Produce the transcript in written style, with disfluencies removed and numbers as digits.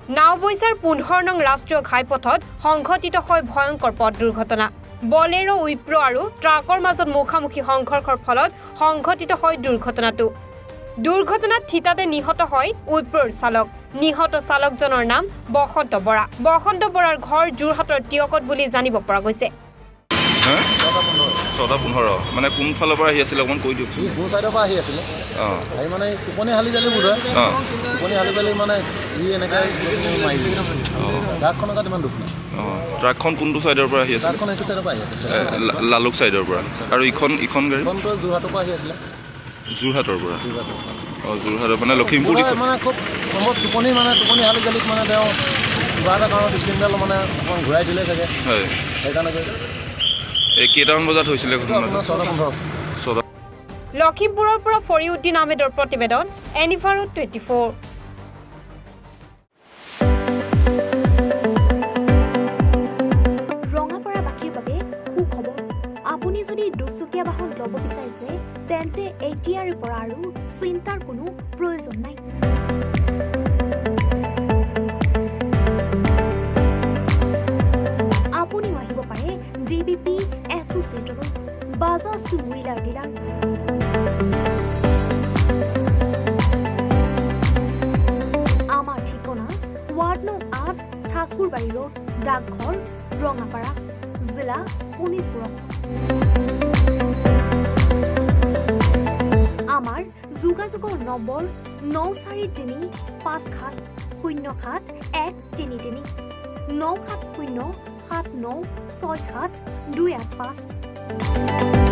নাওবৈচাৰ 15 নং ৰাষ্ট্ৰীয় ঘাইপথত সংঘটিত হয় ভয়ংকৰ পথ দুৰ্ঘটনা। বলেৰো উইপ্ৰো আৰু ট্ৰাকৰ মাজত মুখামুখি সংঘৰ্ষৰ ফলত সংঘটিত হয় দুৰ্ঘটনাটো। দুৰ্ঘটনাত থিতাতে নিহত হয় উইপ্ৰোৰ চালক। নিহত চালকজনৰ নাম বসন্ত বৰা। বসন্ত বৰাৰ ঘৰ যোৰহাটৰ টিয়কত বুলি জানিব পৰা গৈছে। 6:15 মানে কোন ফালৰ পৰা আহি আছিল অকমান কৈ দিয়ক। গো সাইডৰ পৰা আহি আছিল আহি মানে টোপনি হালি জালি বোধ হয় টোপনি হালি জালি মানে ই এনেকৈ মাৰি ট্ৰাকখনৰ গাত ইমান দুখ নাই। ট্ৰাকখন কোনটো চাইডৰ পৰা আহি আছিল? ট্ৰাকখন এইটো চাইডৰ পৰা আহি আছিল লালুক চাইডৰ পৰা। আৰু ইখন গাড়ী ইখনটো যোৰহাটৰ পৰা আহি আছিলে। যোৰহাটৰ পৰা? যোৰহাটৰ মানে লখিমপুৰ মানে খুব সম্ভৱ টোপনি হালি জালিত মানে তেওঁ কিবা এটা কাৰণত ষ্টেণ্ডডাল মানে অকণ ঘূৰাই দিলে চাগে। হয়, সেইকাৰণে এই কেইটামান বজাত হৈছিলে ঘটনাটো? 6:15। লখিমপুৰৰ পৰা ফৰিউদ্দিন আহমেদৰ প্ৰতিবেদন, এনিভাৰো 24। ৰঙাপাৰাবাসীৰ বাবে সুখবৰ। আপুনি যদি দুচকীয়া বাহন ল'ব বিচাৰিছে তেন্তে এতিয়াৰে পৰা আৰু চিন্তাৰ কোনো প্ৰয়োজন নাই। আপুনিও আহিব পাৰে ডিবিপি এছ'চিয়েটলৈ, বাজাজ টু হুইলাৰ ডিলাৰ। আমাৰ ঠিকনা ৱাৰ্ড নং 8, ঠাকুৰবাৰী ৰোড, ডাকঘৰ, ৰঙাপাৰা, জিলা শোণিতপুৰ। আমাৰ যোগাযোগৰ নম্বৰ 9435707133 9707967285285।